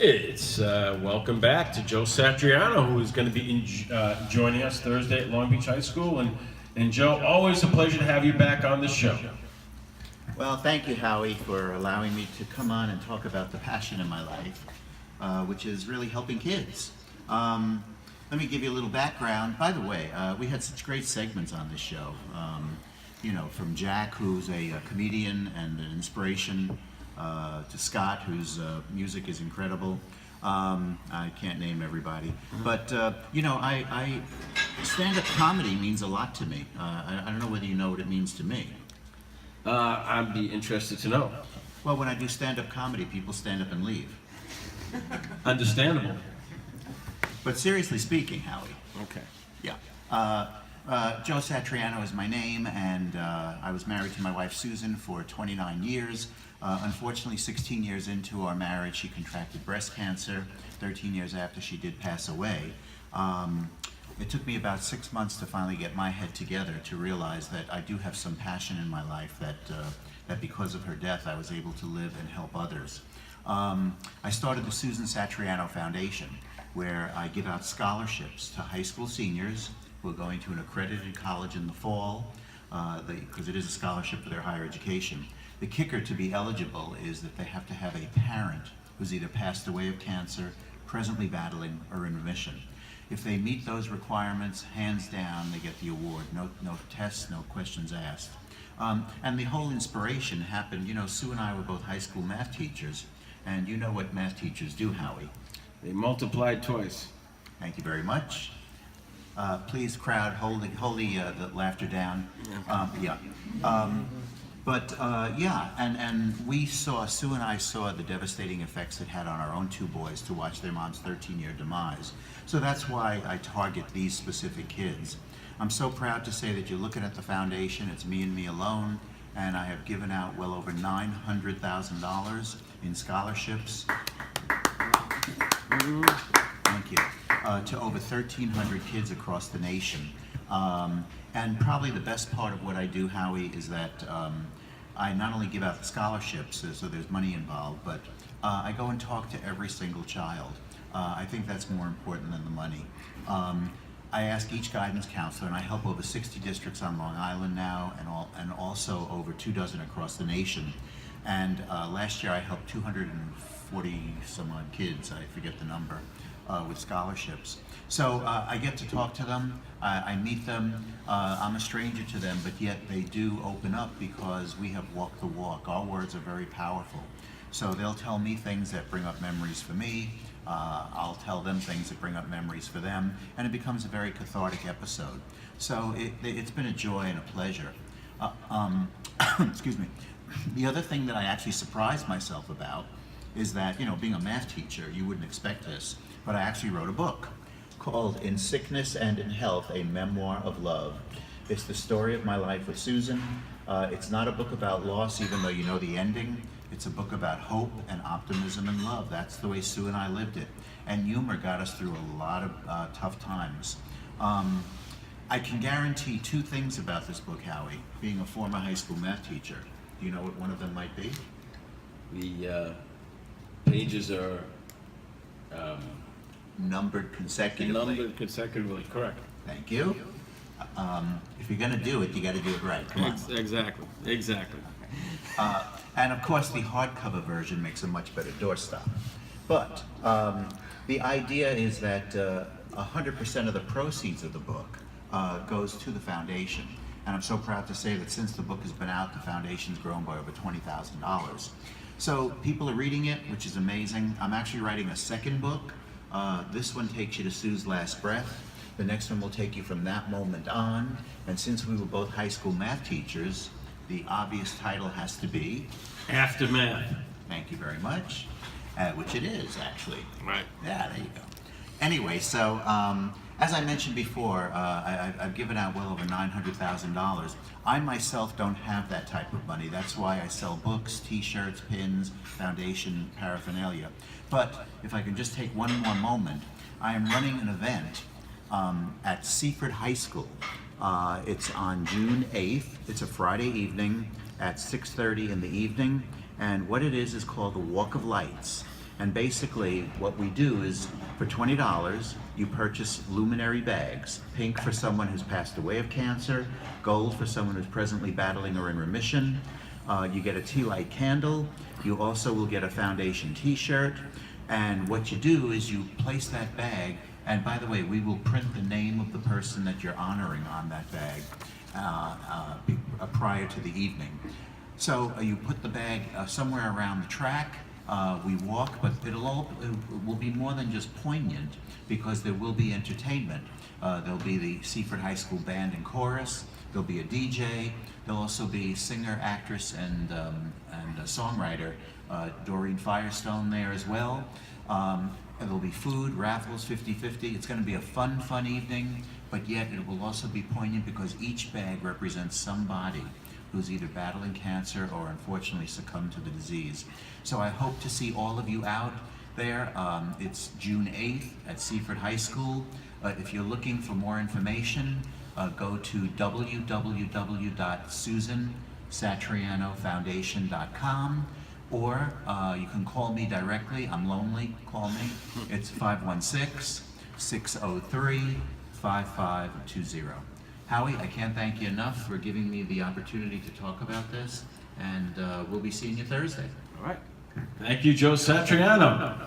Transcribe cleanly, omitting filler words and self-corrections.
It's welcome back to Joe Satriano, who is going to be joining us Thursday at Long Beach High School. And Joe, always a pleasure to have you back on the show. Well, thank you, Howie, for allowing me to come on and talk about the passion in my life, which is really helping kids. Let me give you a little background. By the way, we had such great segments on this show. From Jack, who's a comedian and an inspiration, to Scott, whose music is incredible. I can't name everybody, but stand-up comedy means a lot to me. I don't know whether you know what it means to me. I'd be interested to know. Well, when I do stand-up comedy, people stand up and leave. Understandable. But seriously speaking, Howie. Okay. Yeah. Joe Satriano is my name, and I was married to my wife Susan for 29 years. Unfortunately, 16 years into our marriage, she contracted breast cancer. 13 years after she did pass away. It took me about 6 months to finally get my head together to realize that I do have some passion in my life that because of her death I was able to live and help others. I started the Susan Satriano Foundation, where I give out scholarships to high school seniors who are going to an accredited college in the fall, because it is a scholarship for their higher education. The kicker to be eligible is that they have to have a parent who's either passed away of cancer, presently battling, or in remission. If they meet those requirements, hands down, they get the award. No tests, no questions asked. And the whole inspiration happened, Sue and I were both high school math teachers, and you know what math teachers do, Howie. They multiplied twice. Thank you very much. Please, crowd, hold the laughter down. And Sue and I saw the devastating effects it had on our own two boys to watch their mom's 13-year demise. So that's why I target these specific kids. I'm so proud to say that you're looking at the foundation. It's me and me alone, and I have given out well over $900,000 in scholarships. Thank you. To over 1,300 kids across the nation. And probably the best part of what I do, Howie, is that I not only give out the scholarships, so there's money involved, but I go and talk to every single child. I think that's more important than the money. I ask each guidance counselor, and I help over 60 districts on Long Island now, and also over 24 across the nation. And last year I helped 240 some odd kids, I forget the number, with scholarships. So I get to talk to them, I meet them, I'm a stranger to them, but yet they do open up because we have walked the walk. Our words are very powerful. So they'll tell me things that bring up memories for me, I'll tell them things that bring up memories for them, and it becomes a very cathartic episode. So it's been a joy and a pleasure. Excuse me. The other thing that I actually surprised myself about is that, being a math teacher, you wouldn't expect this, but I actually wrote a book called In Sickness and in Health, A Memoir of Love. It's the story of my life with Susan. It's not a book about loss, even though you know the ending. It's a book about hope and optimism and love. That's the way Sue and I lived it. And humor got us through a lot of tough times. I can guarantee two things about this book, Howie, being a former high school math teacher. Do you know what one of them might be? The pages are numbered consecutively. numbered consecutively, correct. Thank you. If you're going to do it, you got to do it right. Come on. Exactly. And of course, the hardcover version makes a much better doorstop. But the idea is that 100% of the proceeds of the book goes to the foundation. And I'm so proud to say that since the book has been out, the foundation's grown by over $20,000. So people are reading it, which is amazing. I'm actually writing a second book. This one takes you to Sue's last breath. The next one will take you from that moment on. And since we were both high school math teachers, the obvious title has to be Aftermath. Thank you very much. Which it is, actually. Right. Yeah, there you go. Anyway, so as I mentioned before, I've given out well over $900,000. I myself don't have that type of money. That's why I sell books, t-shirts, pins, foundation paraphernalia. But if I can just take one more moment, I am running an event at Seaford High School. It's on June 8th. It's a Friday evening at 6:30 in the evening. And what it is called the Walk of Lights. And basically what we do is for $20, you purchase luminary bags. Pink for someone who's passed away of cancer, gold for someone who's presently battling or in remission. You get a tea light candle. You also will get a foundation t-shirt. And what you do is you place that bag, and by the way, we will print the name of the person that you're honoring on that bag prior to the evening. So you put the bag somewhere around the track. We walk, but it will be more than just poignant, because there will be entertainment. There'll be the Seaford High School Band and Chorus. There'll be a DJ. There'll also be singer, actress, and a songwriter Doreen Firestone there as well. And there'll be food, raffles, 50-50. It's going to be a fun evening, but yet it will also be poignant because each bag represents somebody who's either battling cancer or unfortunately succumbed to the disease. So I hope to see all of you out there. It's June 8th at Seaford High School. If you're looking for more information, go to www.susansatrianofoundation.com, or you can call me directly. I'm lonely, call me. It's 516-603-5520. Howie, I can't thank you enough for giving me the opportunity to talk about this, and we'll be seeing you Thursday. All right. Thank you, Joe Satriano.